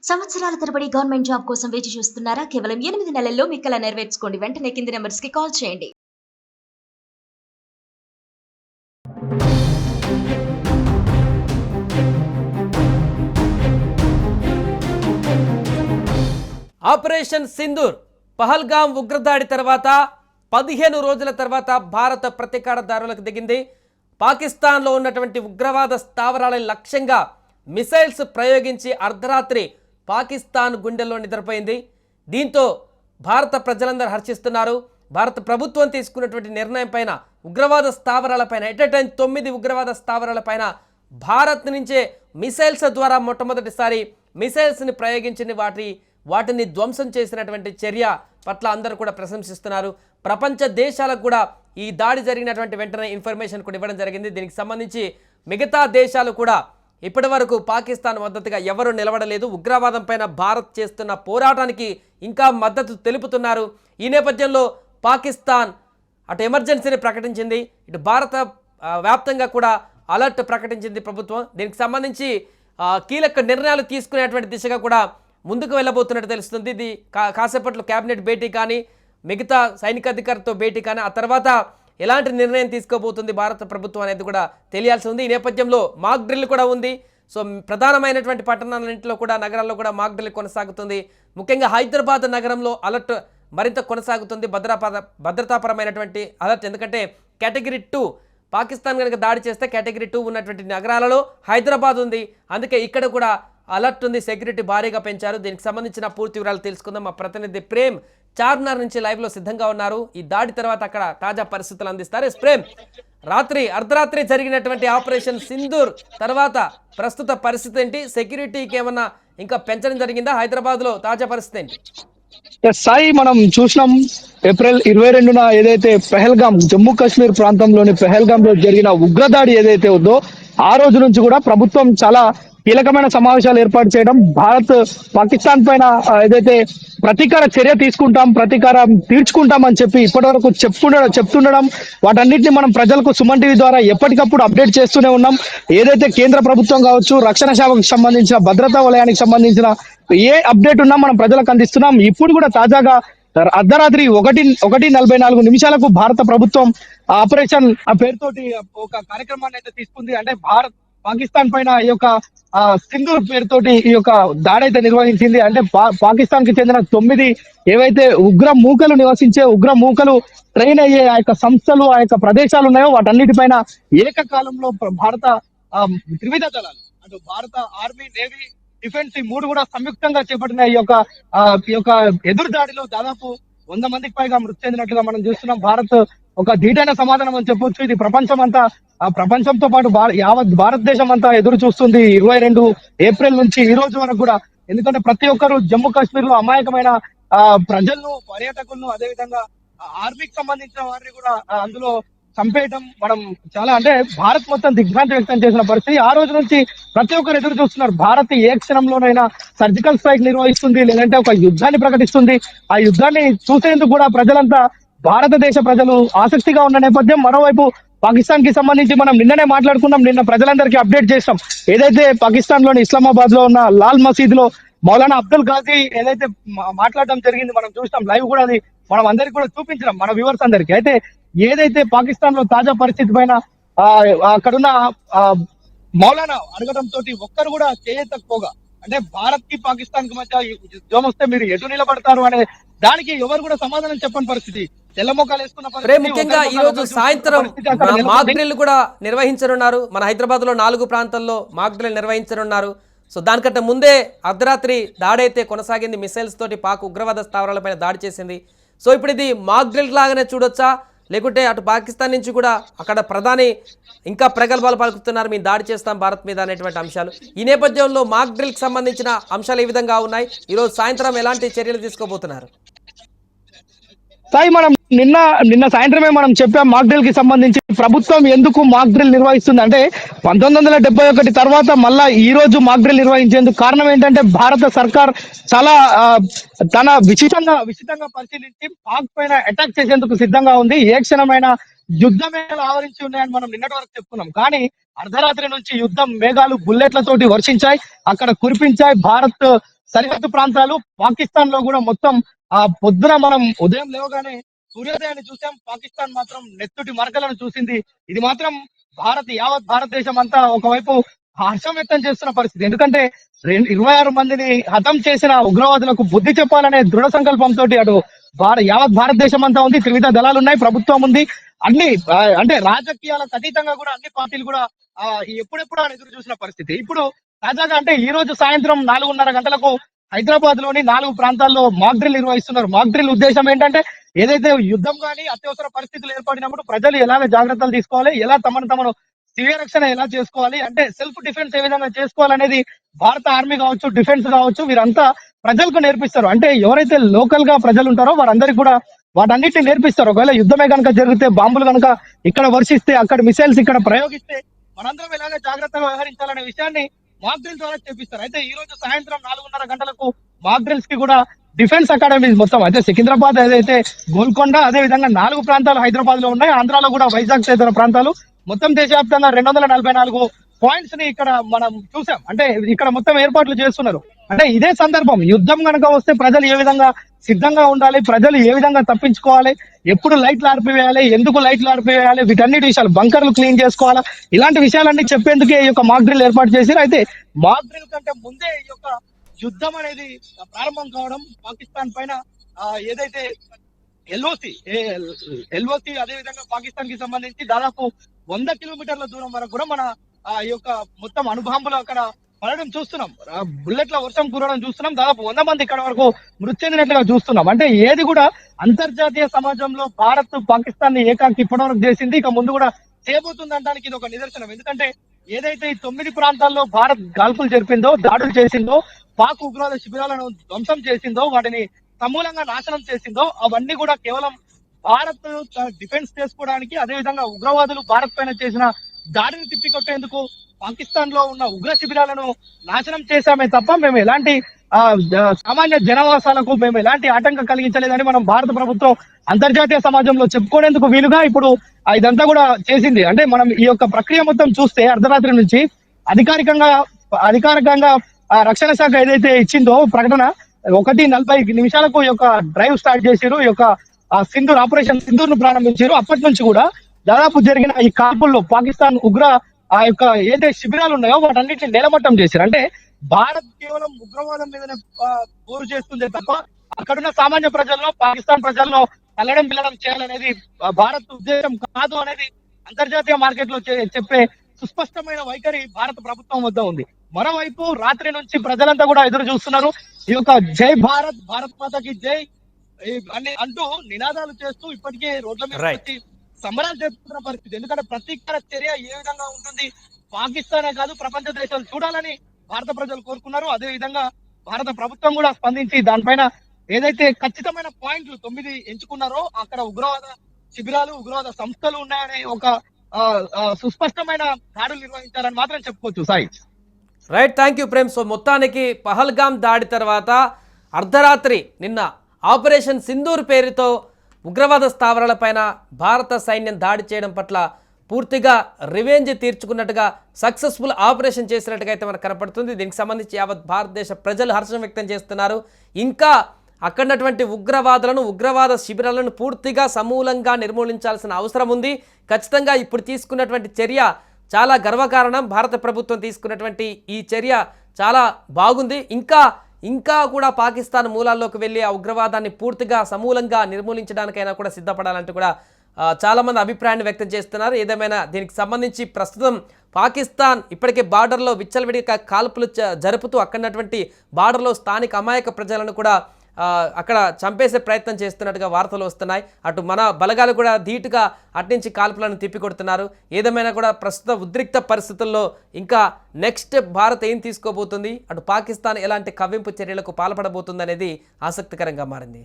సంవత్సరాల తరబడి government job కోసం వేచి చూస్తున్నారా? కేవలం 8 నెలల్లో మీ కల నెరవేర్చుకోండి. వెంటనే కింది నంబర్స్‌కి కాల్ చేయండి. ఆపరేషన్ సింధూర్ పహల్గాం ఉగ్రదాడి తర్వాత 15 రోజుల తర్వాత భారత ప్రతీకారదారులకు దిగింది. పాకిస్తాన్లో ఉన్నటువంటి ఉగ్రవాద స్థావరాల లక్ష్యంగా మిసైల్స్ ప్రయోగించి అర్ధరాత్రి పాకిస్తాన్ గుండెల్లో నిద్రపోయింది. దీంతో భారత ప్రజలందరూ హర్షిస్తున్నారు. భారత ప్రభుత్వం తీసుకున్నటువంటి నిర్ణయం పైన ఉగ్రవాద స్థావరాలపైన ఎట్ ఎ టైం 9 ఉగ్రవాద స్థావరాలపైన భారత్ నుంచే మిసైల్స్ ద్వారా మొట్టమొదటిసారి మిసైల్స్ని ప్రయోగించిన వాటిని ధ్వంసం చేసినటువంటి చర్య పట్ల అందరూ కూడా ప్రశంసిస్తున్నారు. ప్రపంచ దేశాలకు కూడా ఈ దాడి జరిగినటువంటి వెంటనే ఇన్ఫర్మేషన్ కూడా ఇవ్వడం జరిగింది. దీనికి సంబంధించి మిగతా దేశాలు కూడా ఇప్పటి వరకు పాకిస్తాన్ మద్దతుగా ఎవరు నిలబడలేదు. ఉగ్రవాదం పైన భారత్ చేస్తున్న పోరాటానికి ఇంకా మద్దతు తెలుపుతున్నారు. ఈ నేపథ్యంలో పాకిస్తాన్ అటు ఎమర్జెన్సీని ప్రకటించింది, ఇటు భారత వ్యాప్తంగా కూడా అలర్ట్ ప్రకటించింది ప్రభుత్వం. దీనికి సంబంధించి కీలక నిర్ణయాలు తీసుకునేటువంటి దిశగా కూడా ముందుకు వెళ్ళబోతున్నట్టు తెలుస్తుంది. ఇది కాసేపట్లో కేబినెట్ భేటీ కానీ మిగతా సైనికాధికారితో భేటీ కానీ ఆ తర్వాత ఎలాంటి నిర్ణయం తీసుకోబోతుంది భారత ప్రభుత్వం అనేది కూడా తెలియాల్సి ఉంది. ఈ నేపథ్యంలో మాక్ డ్రిల్ కూడా ఉంది. సో ప్రధానమైనటువంటి పట్టణాలన్నింటిలో కూడా నగరాల్లో కూడా మాక్ డ్రిల్ కొనసాగుతుంది. ముఖ్యంగా హైదరాబాద్ నగరంలో అలర్ట్ మరింత కొనసాగుతుంది, భద్రతాపరమైనటువంటి అలర్ట్. ఎందుకంటే కేటగిరీ 2 పాకిస్తాన్ కనుక దాడి చేస్తే కేటగిరీ 2 ఉన్నటువంటి నగరాలలో హైదరాబాద్ ఉంది. అందుకే ఇక్కడ కూడా అలర్ట్ ఉంది, సెక్యూరిటీ భారీగా పెంచారు. దీనికి సంబంధించిన పూర్తి వివరాలు తెలుసుకుందాం. మా ప్రతినిధి ప్రేమ్ చార్మినార్ నుంచి లైవ్లో సిద్ధంగా ఉన్నారు. ఈ దాడి తర్వాత అక్కడ తాజా పరిస్థితులు అందిస్తారు. ప్రేమ్, అర్ధరాత్రి జరిగినటువంటి ఆపరేషన్ సింధూర్ తర్వాత ప్రస్తుత పరిస్థితి ఏంటి? సెక్యూరిటీకి ఏమన్నా ఇంకా పెంచడం జరిగిందా? హైదరాబాద్లో తాజా పరిస్థితి ఏంటి? సాయి, మనం చూసినాం ఏప్రిల్ 22న ఏదైతే పెహల్గాం, జమ్మూ కాశ్మీర్ ప్రాంతంలోని పెహల్గాం లో జరిగిన ఉగ్రదాడి ఏదైతే ఉందో ఆ రోజు నుంచి కూడా ప్రభుత్వం చాలా కీలకమైన సమావేశాలు ఏర్పాటు చేయడం, భారత్ పాకిస్తాన్ పైన ఏదైతే ప్రతీకార చర్య తీసుకుంటాం, ప్రతీకారం తీర్చుకుంటాం అని చెప్పి ఇప్పటి వరకు చెప్తుండడం, వాటన్నిటిని మనం ప్రజలకు సుమన్ టీవీ ద్వారా ఎప్పటికప్పుడు అప్డేట్ చేస్తూనే ఉన్నాం. ఏదైతే కేంద్ర ప్రభుత్వం కావచ్చు, రక్షణ శాఖకు సంబంధించిన, భద్రతా వలయానికి సంబంధించిన ఏ అప్డేట్ ఉన్నా మనం ప్రజలకు అందిస్తున్నాం. ఇప్పుడు కూడా తాజాగా అర్ధరాత్రి 1:44 భారత ప్రభుత్వం ఆపరేషన్ పేరుతోటి ఒక కార్యక్రమాన్ని అయితే తీసుకుంది. అంటే పాకిస్తాన్ పైన ఈ యొక్క సింధూర్ పేరుతోటి ఈ యొక్క దాడి అయితే నిర్వహించింది. అంటే పాకిస్తాన్ కి చెందిన 9 ఏవైతే ఉగ్ర మూకలు ట్రైన్ అయ్యే ఆ యొక్క సంస్థలు, ఆ యొక్క ప్రదేశాలు ఉన్నాయో వాటన్నిటిపైన ఏకకాలంలో భారత త్రివిధ దళాలు, అటు భారత ఆర్మీ, నేవీ, డిఫెన్స్ ఈ 3 కూడా సంయుక్తంగా చేపట్టిన ఈ యొక్క ఎదురు దాడిలో దాదాపు 100 మందికి పైగా మృతి చెందినట్లుగా మనం చూస్తున్నాం. భారత్ ఒక ధీటైన సమాధానం అని చెప్పొచ్చు. ఇది ప్రపంచంతో పాటు యావత్ భారతదేశం అంతా ఎదురు చూస్తుంది 22 ఏప్రిల్ నుంచి ఈ రోజు వరకు కూడా. ఎందుకంటే ప్రతి ఒక్కరు జమ్మూ కాశ్మీర్ లో అమాయకమైన ప్రజలను, పర్యాటకులను, అదేవిధంగా ఆర్మీకి సంబంధించిన వారిని కూడా అందులో చంపేయటం మనం చాలా, అంటే భారత్ మొత్తం దిగ్భ్రాంతి వ్యక్తం చేసిన పరిస్థితి. ఆ రోజు నుంచి ప్రతి ఒక్కరు ఎదురు చూస్తున్నారు. భారత్ ఏ క్షణంలోనైనా సర్జికల్ స్ట్రైక్ నిర్వహిస్తుంది, లేదంటే ఒక యుద్ధాన్ని ప్రకటిస్తుంది. ఆ యుద్ధాన్ని చూసేందుకు కూడా ప్రజలంతా, భారతదేశ ప్రజలు ఆసక్తిగా ఉన్న నేపథ్యం. మరోవైపు పాకిస్తాన్ కి సంబంధించి మనం నిన్ననే మాట్లాడుకున్నాం, నిన్న ప్రజలందరికీ అప్డేట్ చేస్తాం. ఏదైతే పాకిస్తాన్ లోని ఇస్లామాబాద్ లో ఉన్న లాల్ మసీద్ లో మౌలానా అబ్దుల్ గాజీ ఏదైతే మాట్లాడడం జరిగింది, మనం చూస్తాం లైవ్ కూడా, అది మనం అందరికి కూడా చూపించడం మన వ్యూవర్స్ అందరికి. అయితే ఏదైతే పాకిస్తాన్ లో తాజా పరిస్థితి పైన అక్కడున్న మౌలానా అడగడం తోటి ఒక్కరు కూడా చేయకపోగా, అంటే భారత్ కి పాకిస్తాన్ కి మధ్య యుద్ధం వస్తే మీరు ఎటు నిలబడతారు అనే దానికి ఎవరు కూడా సమాధానం చెప్పని పరిస్థితి. తెల్లమొక్కలు వేసుకున్న పరిస్థితి. ముఖ్యంగా ఈ రోజు సాయంత్రం మాక్ డ్రిల్ కూడా నిర్వహించనున్నారు. మన హైదరాబాద్ లో 4 ప్రాంతాల్లో మాక్ డ్రిల్ నిర్వహించనున్నారు. సో దానికంటే ముందే అర్ధరాత్రి దాడైతే కొనసాగింది. మిసైల్స్ తోటి పాక్ ఉగ్రవాద స్థావరాలపైన దాడి చేసింది. సో ఇప్పుడు ఇది మాక్ డ్రిల్ లాగానే చూడొచ్చా, లేకుంటే అటు పాకిస్తాన్ నుంచి కూడా అక్కడ ప్రధాని ఇంకా ప్రగల్భాలు పలుకుతున్నారు, మేము దాడి చేస్తాం భారత్ మీద అనేటువంటి అంశాలు. ఈ నేపథ్యంలో మాక్ డ్రిల్కి సంబంధించిన అంశాలు ఏ విధంగా ఉన్నాయి? ఈరోజు సాయంత్రం ఎలాంటి చర్యలు తీసుకోబోతున్నారు? సాయి, మనం నిన్న సాయంత్రమే మనం చెప్పాం మాక్ డ్రిల్ కి సంబంధించి. ప్రభుత్వం ఎందుకు మాక్ డ్రిల్ నిర్వహిస్తుంది అంటే 1971 తర్వాత మళ్ళా ఈ రోజు మాక్ డ్రిల్ నిర్వహించేందుకు కారణం ఏంటంటే భారత సర్కార్ చాలా తన విచితంగా పరిశీలించి పాక్ పైన అటాక్ చేసేందుకు సిద్ధంగా ఉంది. ఏ క్షణమైన యుద్ధ మేఘాలు ఆవరించి ఉన్నాయని మనం నిన్నటి వరకు చెప్పుకున్నాం. కానీ అర్ధరాత్రి నుంచి యుద్ధం మేఘాలు బుల్లెట్లతోటి వర్షించాయి, అక్కడ కురిపించాయి. భారత్ సరిహద్దు ప్రాంతాలు పాకిస్తాన్ లో కూడా మొత్తం పొద్దున మనం ఉదయం లేవగానే సూర్యోదయాన్ని చూసాం. పాకిస్తాన్ మాత్రం నెత్తుటి మరకలను చూసింది. ఇది మాత్రం యావత్ భారతదేశం అంతా ఒకవైపు హర్షం వ్యక్తం చేస్తున్న పరిస్థితి. ఎందుకంటే 26 మందిని హతం చేసిన ఉగ్రవాదులకు బుద్ధి చెప్పాలనే దృఢ సంకల్పంతో అటు యావత్ భారతదేశం అంతా ఉంది. త్రివిధ దళాలు ఉన్నాయి, ప్రభుత్వం ఉంది. అన్ని అంటే రాజకీయాలకు అతీతంగా కూడా అన్ని పార్టీలు కూడా ఎప్పుడెప్పుడు అని ఎదురు చూసిన పరిస్థితి. ఇప్పుడు తాజాగా అంటే ఈ రోజు సాయంత్రం 4:30 గంటలకు హైదరాబాద్ లోని 4 ప్రాంతాల్లో మాక్ డ్రిల్ నిర్వహిస్తున్నారు. మాక్ డ్రిల్ ఉద్దేశం ఏంటంటే ఏదైతే యుద్ధం కానీ అత్యవసర పరిస్థితులు ఏర్పడినప్పుడు ప్రజలు ఎలాగ జాగ్రత్తలు తీసుకోవాలి, ఎలా తమను స్వీయ రక్షణ ఎలా చేసుకోవాలి, అంటే సెల్ఫ్ డిఫెన్స్ ఏ విధంగా చేసుకోవాలనేది భారత ఆర్మీ కావచ్చు, డిఫెన్స్ కావచ్చు, వీరంతా ప్రజలకు నేర్పిస్తారు. అంటే ఎవరైతే లోకల్ గా ప్రజలు ఉంటారో వారందరికీ కూడా వాటన్నిటిని నేర్పిస్తారు. ఒకవేళ యుద్ధమే కనుక జరిగితే, బాంబులు కనుక ఇక్కడ వర్షిస్తే, అక్కడ మిసైల్స్ ఇక్కడ ప్రయోగిస్తే మనందరం ఎలాగ జాగ్రత్తగా వ్యవహరించాలనే విషయాన్ని మాక్ డ్రిల్ ద్వారా చేపిస్తారు. అయితే ఈ రోజు సాయంత్రం 4:30 గంటలకు మాక్ డ్రిల్స్ కి కూడా డిఫెన్స్ అకాడమీ మొత్తం అయితే సికింద్రాబాద్ ఏదైతే గోల్కొండ, అదే విధంగా 4 ప్రాంతాలు హైదరాబాద్ లో ఉన్నాయి. ఆంధ్రాలో కూడా వైజాగ్ తదితర ప్రాంతాలు మొత్తం దేశవ్యాప్తంగా 244 పాయింట్స్ ని ఇక్కడ మనం చూసాం. అంటే ఇక్కడ మొత్తం ఏర్పాట్లు చేస్తున్నారు. అంటే ఇదే సందర్భం, యుద్ధం కనుక వస్తే ప్రజలు ఏ విధంగా సిద్ధంగా ఉండాలి, ప్రజలు ఏ విధంగా తప్పించుకోవాలి, ఎప్పుడు లైట్లు ఆర్పివేయాలి, ఎందుకు లైట్లు ఆర్పివేయాలి, వీటన్నిటి విషయాలు, బంకర్లు క్లీన్ చేసుకోవాలా, ఇలాంటి విషయాలన్నీ చెప్పేందుకే ఈ యొక్క మాక్ డ్రిల్ ఏర్పాటు చేశారు. అయితే మాక్ డ్రిల్ కంటే ముందే ఈ యొక్క యుద్ధం అనేది ప్రారంభం కావడం, పాకిస్తాన్ పైన ఏదైతే ఎల్ఓసి అదే విధంగా పాకిస్తాన్ కి సంబంధించి దాదాపు 100 కిలోమీటర్ల దూరం వరకు కూడా మన ఈ యొక్క మొత్తం అణుబాంబులు అక్కడ పడడం చూస్తున్నాం. బుల్లెట్ల వర్షం కురవడం చూస్తున్నాం. దాదాపు 100 మంది ఇక్కడ వరకు మృతి చెందినట్లుగా చూస్తున్నాం. అంటే ఏది కూడా అంతర్జాతీయ సమాజంలో భారత్ పాకిస్తాన్ ని ఏకాకి ఇప్పటివరకు చేసింది, ఇక ముందు కూడా చేయబోతుంది అనడానికి ఇది ఒక నిదర్శనం. ఎందుకంటే ఏదైతే ఈ 9 ప్రాంతాల్లో భారత్ గాల్పులు జరిపిందో, దాడులు చేసిందో, పాక్ ఉగ్రవాద శిబిరాలను ధ్వంసం చేసిందో, వాటిని సమూలంగా నాశనం చేసిందో, అవన్నీ కూడా కేవలం భారత్ డిఫెన్స్ చేసుకోవడానికి, అదే విధంగా ఉగ్రవాదులు భారత్ పైన చేసిన దాడిని తిప్పికొట్టేందుకు పాకిస్తాన్ లో ఉన్న ఉగ్ర శిబిరాలను నాశనం చేశామే తప్ప మేము ఎలాంటి సామాన్య జనవాసాలకు మేము ఎలాంటి ఆటంకం కలిగించలేదని మనం భారత ప్రభుత్వం అంతర్జాతీయ సమాజంలో చెప్పుకునేందుకు వీలుగా ఇప్పుడు ఇదంతా కూడా చేసింది. అంటే మనం ఈ యొక్క ప్రక్రియ మొత్తం చూస్తే అర్ధరాత్రి నుంచి అధికారికంగా రక్షణ శాఖ ఏదైతే ఇచ్చిందో ప్రకటన, 1:40 ఈ యొక్క డ్రైవ్ స్టార్ట్ చేశారు. ఈ యొక్క సింధూర్ ఆపరేషన్ సింధూర్ ను ప్రారంభించారు. అప్పటి నుంచి కూడా దాదాపు జరిగిన ఈ కాల్పుల్లో పాకిస్తాన్ ఉగ్ర యొక్క ఏదైతే శిబిరాలు ఉన్నాయో వాటన్నిటిని నేలమట్టం చేశారు. అంటే భారత్ కేవలం ఉగ్రవాదం మీదనే పోరు చేస్తుంది తప్ప అక్కడున్న సామాన్య ప్రజల్లో, పాకిస్తాన్ ప్రజల్లో కల్లడం పిల్లడం చేయాలనేది భారత్ ఉద్దేశం కాదు అనేది అంతర్జాతీయ మార్కెట్ లో చెప్పే సుస్పష్టమైన వైఖరి భారత ప్రభుత్వం వద్ద ఉంది. మరోవైపు రాత్రి నుంచి ప్రజలంతా కూడా ఎదురు చూస్తున్నారు. ఈ యొక్క జై భారత్, భారత్ మాతకి జై అని అంటూ నినాదాలు చేస్తూ ఇప్పటికే రోడ్ల మీద వచ్చి సంబరాలు జరుపుతున్న పరిస్థితి. ఎందుకంటే ప్రతీకార చర్య ఏ విధంగా ఉంటుంది, పాకిస్తానే కాదు ప్రపంచ దేశాలు చూడాలని భారత ప్రజలు కోరుకున్నారు. అదే విధంగా భారత ప్రభుత్వం కూడా స్పందించి దానిపైన ఏదైతే ఖచ్చితమైన పాయింట్లు 9 ఎంచుకున్నారో అక్కడ ఉగ్రవాద శిబిరాలు, ఉగ్రవాద సంస్థలు ఉన్నాయనే ఒక సుస్పష్టమైన దాడులు నిర్వహించారని మాత్రం చెప్పుకోవచ్చు. Sai right, thank you Prem. So మొత్తానికి పహల్గామ్ దాడి తర్వాత అర్ధరాత్రి నిన్న ఆపరేషన్ సింధూర్ పేరుతో ఉగ్రవాద స్థావరాలపైన భారత సైన్యం దాడి చేయడం పట్ల పూర్తిగా రివెంజ్ తీర్చుకున్నట్టుగా, సక్సెస్ఫుల్ ఆపరేషన్ చేసినట్టుగా అయితే మనకు కనపడుతుంది. దీనికి సంబంధించి యావత్ భారతదేశ ప్రజలు హర్షం వ్యక్తం చేస్తున్నారు. ఇంకా అక్కడున్నటువంటి ఉగ్రవాద శిబిరాలను పూర్తిగా సమూలంగా నిర్మూలించాల్సిన అవసరం ఉంది. ఖచ్చితంగా ఇప్పుడు తీసుకున్నటువంటి చర్య చాలా గర్వకారణం. భారత ప్రభుత్వం తీసుకున్నటువంటి ఈ చర్య చాలా బాగుంది. ఇంకా కూడా పాకిస్తాన్ మూలాల్లోకి వెళ్ళి ఆ ఉగ్రవాదాన్ని పూర్తిగా సమూలంగా నిర్మూలించడానికైనా కూడా సిద్ధపడాలంటూ కూడా చాలామంది అభిప్రాయాన్ని వ్యక్తం చేస్తున్నారు. ఏదేమైనా దీనికి సంబంధించి ప్రస్తుతం పాకిస్తాన్ ఇప్పటికే బార్డర్లో విచ్చలవిడిగా కాల్పులు జరుపుతూ అక్కడున్నటువంటి బార్డర్లో స్థానిక అమాయక ప్రజలను కూడా అక్కడ చంపేసే ప్రయత్నం చేస్తున్నట్టుగా వార్తలు వస్తున్నాయి. అటు మన బలగాలు కూడా ధీటుగా అట్నుంచి కాల్పులను తిప్పికొడుతున్నారు. ఏదేమైనా కూడా ప్రస్తుత ఉద్రిక్త పరిస్థితుల్లో ఇంకా నెక్స్ట్ భారత్ ఏం తీసుకోబోతుంది, అటు పాకిస్తాన్ ఎలాంటి కవ్వింపు చర్యలకు పాల్పడబోతుంది అనేది ఆసక్తికరంగా మారింది.